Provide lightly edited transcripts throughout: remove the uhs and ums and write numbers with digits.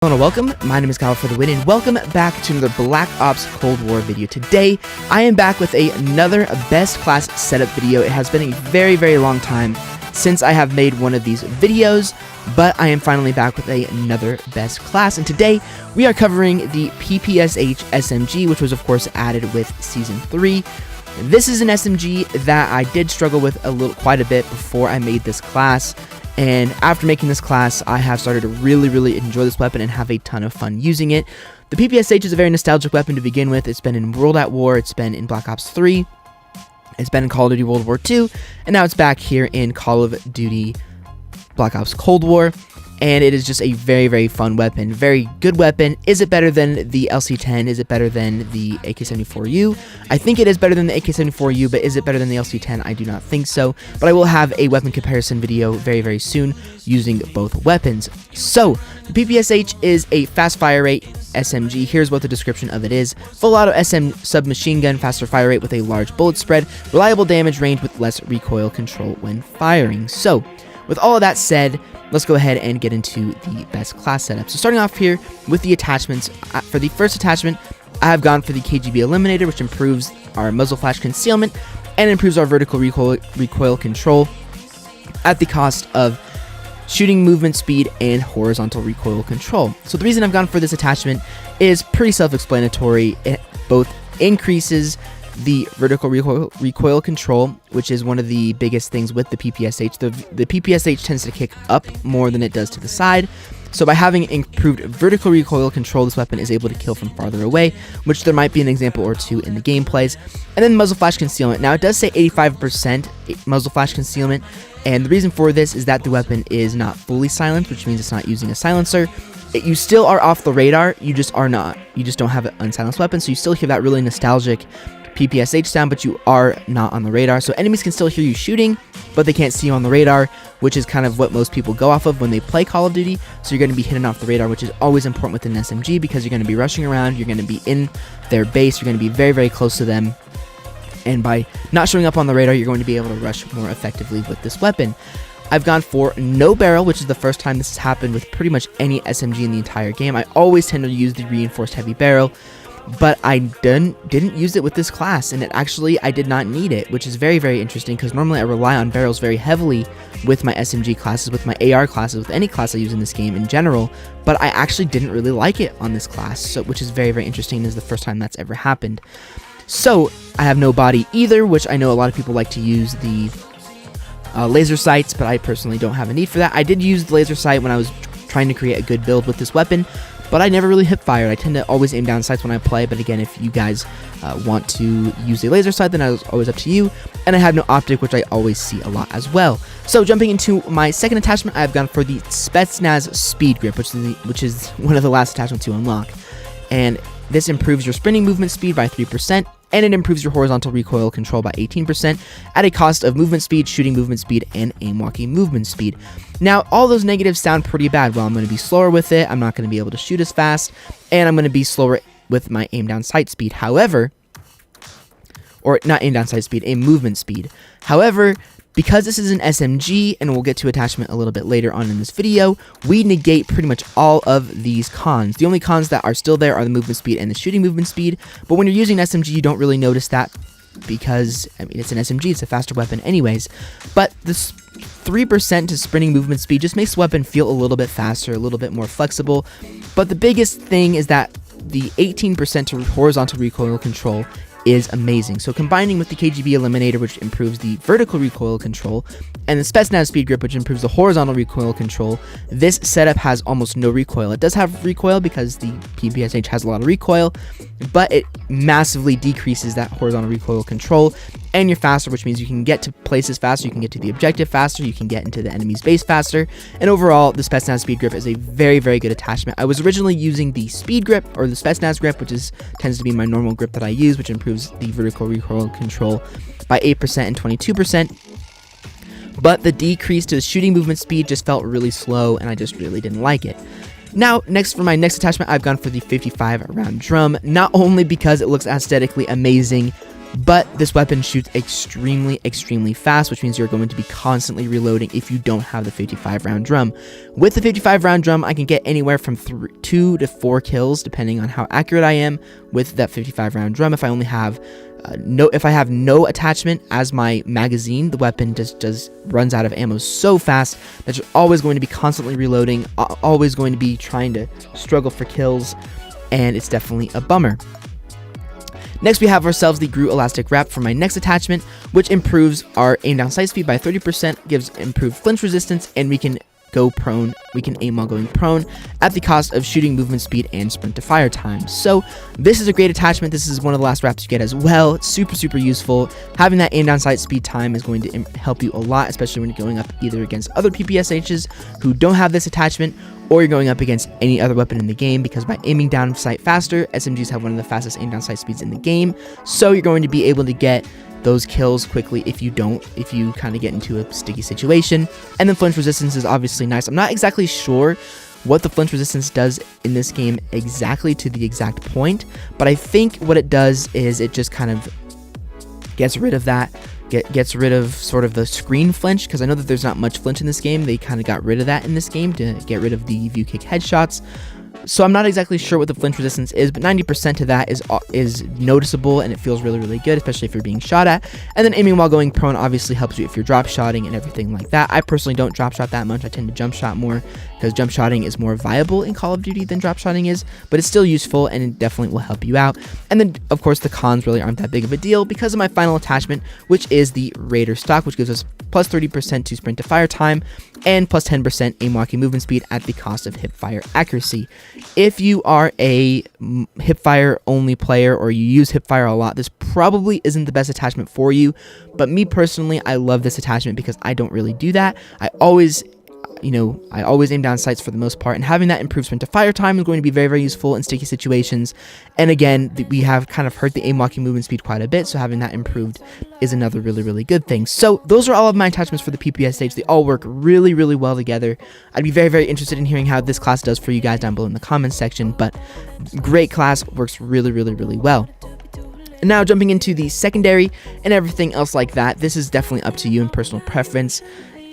Hello and welcome, my name is Kyle FtW and welcome back to another Black Ops Cold War video. Today, I am back with another best class setup video. It has been a very long time since I have made one of these videos, but I am finally back with another best class. And today, we are covering the PPSh SMG, which was of course added with Season 3. This is an SMG that I did struggle with quite a bit before I made this class. And after making this class, I have started to really enjoy this weapon and have a ton of fun using it. The PPSh is a very nostalgic weapon to begin with. It's been in World at War, it's been in Black Ops 3, it's been in Call of Duty World War 2, and now it's back here in Call of Duty Black Ops Cold War. And it is just a very fun weapon, very good weapon. Is it better than the LC-10? Is it better than the AK-74U? I think it is better than the AK-74U, but is it better than the LC-10? I do not think so. But I will have a weapon comparison video very soon using both weapons. So, the PPSh is a fast fire rate SMG. Here's what the description of it is. Full auto SM submachine gun, faster fire rate with a large bullet spread, reliable damage range with less recoil control when firing. So, with all of that said, let's go ahead and get into the best class setup. So starting off here with the attachments, for the first attachment, I have gone for the KGB Eliminator, which improves our muzzle flash concealment and improves our vertical recoil control at the cost of shooting movement speed and horizontal recoil control. So the reason I've gone for this attachment is pretty self-explanatory. It both increases the vertical recoil control, which is one of the biggest things with the PPSh. The PPSh tends to kick up more than it does to the side. So by having improved vertical recoil control, this weapon is able to kill from farther away, which there might be an example or two in the gameplays. And then muzzle flash concealment. Now it does say 85% muzzle flash concealment, and the reason for this is that the weapon is not fully silenced, which means it's not using a silencer. You still are off the radar, you just are not. You just don't have an unsilenced weapon, so you still hear that really nostalgic PPSh sound, but you are not on the radar. So enemies can still hear you shooting, but they can't see you on the radar, which is kind of what most people go off of when they play Call of Duty. So you're going to be hidden off the radar, which is always important with an SMG because you're going to be rushing around, you're going to be in their base, you're going to be very close to them. And by not showing up on the radar, you're going to be able to rush more effectively with this weapon. I've gone for no barrel, which is the first time this has happened with pretty much any SMG in the entire game. I always tend to use the reinforced heavy barrel, but I didn't use it with this class, and I did not need it, which is very interesting because normally I rely on barrels very heavily with my SMG classes, with my AR classes, with any class I use in this game in general, but I actually didn't really like it on this class, so which is very interesting. This is the first time that's ever happened. So I have no body either, which I know a lot of people like to use the laser sights, but I personally don't have a need for that. I did use the laser sight when I was trying to create a good build with this weapon, but I never really hip fired. I tend to always aim down sights when I play, but again, if you guys want to use a laser sight, then it's always up to you. And I have no optic, which I always see a lot as well. So jumping into my second attachment, I've gone for the Spetsnaz Speed Grip, which is one of the last attachments to unlock. And this improves your sprinting movement speed by 3%, and it improves your horizontal recoil control by 18% at a cost of movement speed, shooting movement speed, and aim walking movement speed. Now, all those negatives sound pretty bad. Well, I'm going to be slower with it, I'm not going to be able to shoot as fast, and I'm going to be slower with my aim down sight speed. However, or not aim down sight speed, aim movement speed. However, because this is an SMG, and we'll get to attachment a little bit later on in this video, we negate pretty much all of these cons. The only cons that are still there are the movement speed and the shooting movement speed, but when you're using an SMG, you don't really notice that because, I mean, it's an SMG, it's a faster weapon anyways, but this 3% to sprinting movement speed just makes the weapon feel a little bit faster, a little bit more flexible, but the biggest thing is that the 18% to horizontal recoil control is amazing. So combining with the KGB Eliminator, which improves the vertical recoil control, and the Spetsnaz Speed Grip, which improves the horizontal recoil control, this setup has almost no recoil. It does have recoil because the PPSh has a lot of recoil, but it massively decreases that horizontal recoil control, and you're faster, which means you can get to places faster, you can get to the objective faster, you can get into the enemy's base faster, and overall, the Spetsnaz Speed Grip is a very good attachment. I was originally using the Speed Grip, or the Spetsnaz Grip, which tends to be my normal grip that I use, which improves the vertical recoil control by 8% and 22%, but the decrease to the shooting movement speed just felt really slow, and I just really didn't like it. Now, for my next attachment, I've gone for the 55 round drum, not only because it looks aesthetically amazing, but this weapon shoots extremely fast, which means you're going to be constantly reloading if you don't have the 55 round drum. With the 55 round drum, I can get anywhere from 2 to 4 kills depending on how accurate I am with that 55 round drum. If I only have if I have no attachment as my magazine, the weapon just runs out of ammo so fast that you're always going to be constantly reloading, always going to be trying to struggle for kills, and it's definitely a bummer. Next, we have ourselves the Groot Elastic Wrap for my next attachment, which improves our aim down sight speed by 30%, gives improved flinch resistance, and we can go prone. We can aim while going prone at the cost of shooting movement speed and sprint to fire time. So this is a great attachment. This is one of the last wraps you get as well. It's super useful. Having that aim down sight speed time is going to help you a lot, especially when you're going up either against other PPSHs who don't have this attachment, or you're going up against any other weapon in the game, because by aiming down sight faster, SMGs have one of the fastest aim down sight speeds in the game. So you're going to be able to get those kills quickly if you kind of get into a sticky situation. And then flinch resistance is obviously nice. I'm not exactly sure what the flinch resistance does in this game exactly to the exact point, but I think what it does is it just kind of gets rid of that, gets rid of sort of the screen flinch, because I know that there's not much flinch in this game. They kind of got rid of that in this game to get rid of the view kick headshots. So I'm not exactly sure what the flinch resistance is, but 90% of that is noticeable, and it feels really good, especially if you're being shot at. And then aiming while going prone obviously helps you if you're drop shotting and everything like that. I personally don't drop shot that much. I tend to jump shot more, because jump shotting is more viable in Call of Duty than drop shotting is, but it's still useful and it definitely will help you out. And then of course the cons really aren't that big of a deal because of my final attachment, which is the Raider stock, which gives us plus 30% to sprint to fire time and plus 10% aim walking movement speed at the cost of hip fire accuracy. If you are a hip fire only player or you use hip fire a lot, this probably isn't the best attachment for you, but me personally, I love this attachment because I don't really do that. I always aim down sights for the most part, and having that improved sprint to fire time is going to be very useful in sticky situations. And again, we have kind of hurt the aim walking movement speed quite a bit, so having that improved is another really good thing. So those are all of my attachments for the PPSh. They all work really well together. I'd be very interested in hearing how this class does for you guys down below in the comments section, but great class, works really well. And now jumping into the secondary and everything else like that, this is definitely up to you and personal preference.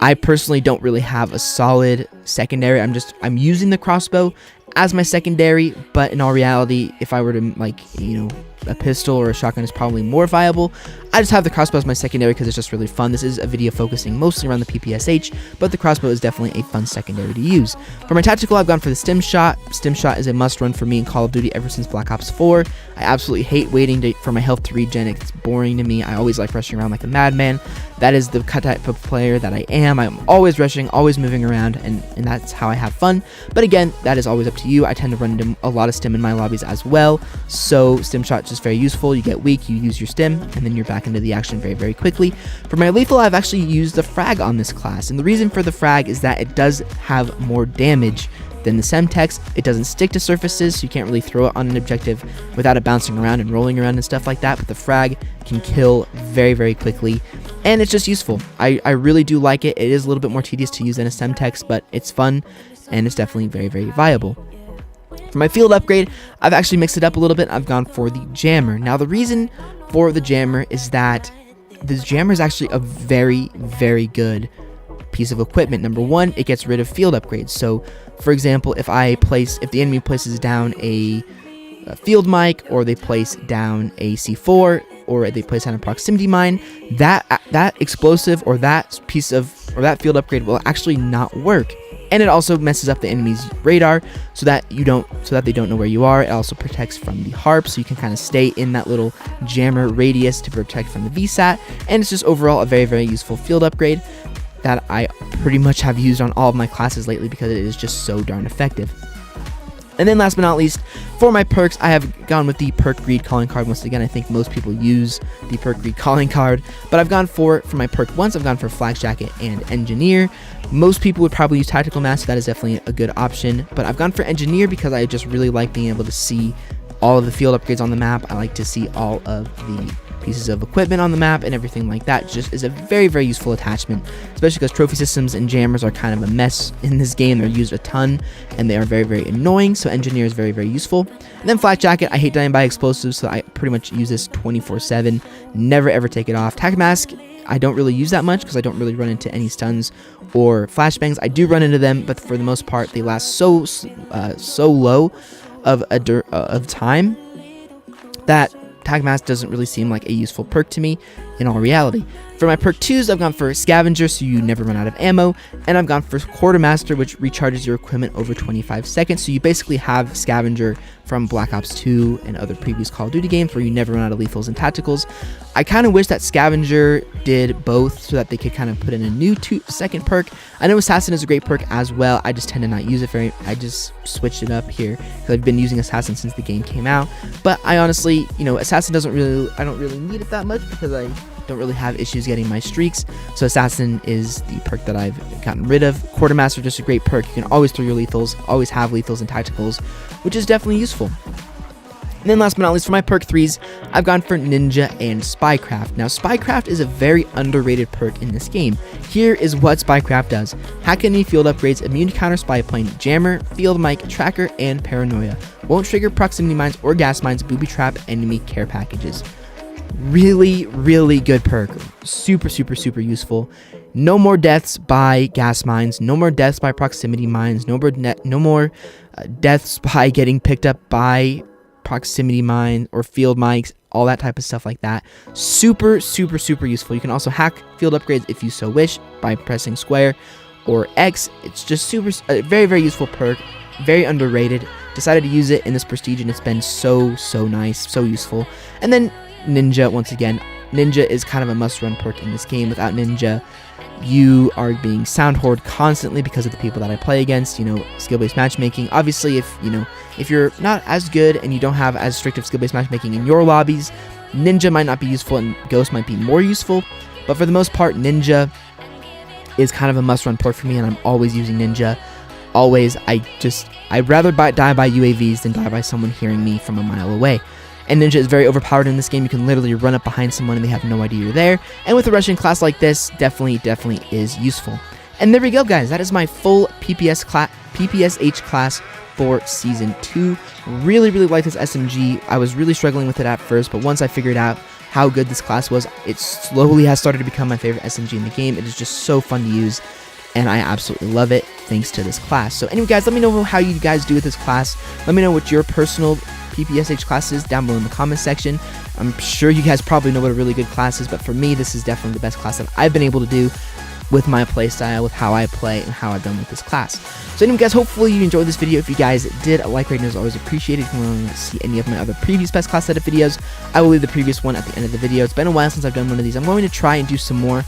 I personally don't really have a solid secondary. I'm using the crossbow as my secondary, but in all reality, if I were to a pistol or a shotgun is probably more viable. I just have the crossbow as my secondary because it's just really fun. This is a video focusing mostly around the PPSh, but the crossbow is definitely a fun secondary to use. For my tactical, I've gone for the stim shot. Stim shot is a must run for me in Call of Duty ever since Black Ops 4. I absolutely hate waiting for my health to regen. It's boring to me. I always like rushing around like a madman. That is the type of player that I am. I'm always rushing, always moving around, and that's how I have fun. But again, that is always up to you. I tend to run into a lot of stim in my lobbies as well, so stim shot is just very useful. You get weak, you use your stim, and then you're back into the action very quickly. For my lethal, I've actually used the frag on this class, and the reason for the frag is that it does have more damage than the Semtex. It doesn't stick to surfaces, so you can't really throw it on an objective without it bouncing around and rolling around and stuff like that, but the frag can kill very quickly, and it's just useful. I really do like it. It is a little bit more tedious to use than a Semtex, but it's fun, and it's definitely very viable. For my field upgrade, I've actually mixed it up a little bit. I've gone for the jammer. Now, the reason for the jammer is that the jammer is actually a very good piece of equipment. Number one, it gets rid of field upgrades. So, for example, if the enemy places down a field mic, or they place down a C4, or they place down a proximity mine, that explosive or that field upgrade will actually not work. And it also messes up the enemy's radar so that they don't know where you are. It also protects from the harp, so you can kind of stay in that little jammer radius to protect from the VSAT. And it's just overall a very useful field upgrade that I pretty much have used on all of my classes lately because it is just so darn effective. And then last but not least, for my perks, I have gone with the perk greed calling card. Once again, I think most people use the perk greed calling card, but I've gone for my perk once, I've gone for flak jacket and engineer. Most people would probably use tactical mask, so that is definitely a good option, but I've gone for engineer because I just really like being able to see all of the field upgrades on the map. I like to see all of the pieces of equipment on the map and everything like that. Just is a very, very useful attachment, especially because trophy systems and jammers are kind of a mess in this game. They're used a ton and they are very, very annoying, so engineer is very, very useful. And then flak jacket, I hate dying by explosives, so I pretty much use this 24/7, never ever take it off. Tac mask, I don't really use that much because I don't really run into any stuns or flashbangs. I do run into them, but for the most part, they last so low of time that Tag Mask doesn't really seem like a useful perk to me in all reality. For my perk 2s, I've gone for Scavenger, so you never run out of ammo, and I've gone for Quartermaster, which recharges your equipment over 25 seconds, so you basically have Scavenger from Black Ops 2 and other previous Call of Duty games where you never run out of lethals and tacticals. I kind of wish that Scavenger did both so that they could kind of put in a new second perk. I know Assassin is a great perk as well. I just tend to not use it very. I just switched it up here because I've been using Assassin since the game came out. But I honestly, Assassin I don't really need it that much because I don't really have issues getting my streaks. So Assassin is the perk that I've gotten rid of. Quartermaster, just a great perk. You can always throw your lethals, always have lethals and tacticals, which is definitely useful. And then last but not least, for my perk 3s, I've gone for Ninja and Spycraft. Now, Spycraft is a very underrated perk in this game. Here is what Spycraft does. Hack enemy field upgrades, immune to counter spy plane, jammer, field mic, tracker, and paranoia. Won't trigger proximity mines or gas mines, booby trap, enemy care packages. Really, really good perk. Super, super, super useful. No more deaths by gas mines. No more deaths by proximity mines. No more deaths by getting picked up by proximity mine or field mics, all that type of stuff like that. Super, super, super useful. You can also hack field upgrades if you so wish by pressing square or X. It's just a very, very useful perk. Very underrated. Decided to use it in this prestige and it's been so nice, so useful. And then Ninja, once again, Ninja is kind of a must-run perk in this game. Without Ninja, you are being sound hoard constantly because of the people that I play against. Skill-based matchmaking. Obviously, if you're not as good and you don't have as strict of skill-based matchmaking in your lobbies, Ninja might not be useful and Ghost might be more useful. But for the most part, Ninja is kind of a must-run perk for me, and I'm always using Ninja. Always. I'd rather die by UAVs than die by someone hearing me from a mile away. And Ninja is very overpowered in this game. You can literally run up behind someone and they have no idea you're there. And with a Russian class like this, definitely is useful. And there we go, guys. That is my full PPSh class for Season 2. Really, really like this SMG. I was really struggling with it at first, but once I figured out how good this class was, it slowly has started to become my favorite SMG in the game. It is just so fun to use, and I absolutely love it thanks to this class. So anyway, guys, let me know how you guys do with this class. Let me know what your personal PPSh class is down below in the comment section. I'm sure you guys probably know what a really good class is, but for me, this is definitely the best class that I've been able to do with my playstyle, with how I play, and how I've done with this class. So anyway, guys, hopefully you enjoyed this video. If you guys did, a like rating is always appreciated. If you want to see any of my other previous best class setup videos, I will leave the previous one at the end of the video. It's been a while since I've done one of these. I'm going to try and do some more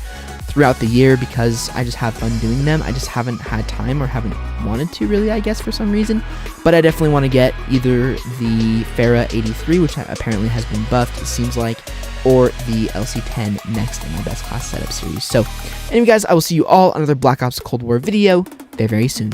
throughout the year because I just have fun doing them. I just haven't had time or haven't wanted to really, I guess, for some reason. But I definitely want to get either the Farah 83, which apparently has been buffed, it seems like, or the LC10 next in my best class setup series. So anyway, guys, I will see you all on another Black Ops Cold War video very, very soon.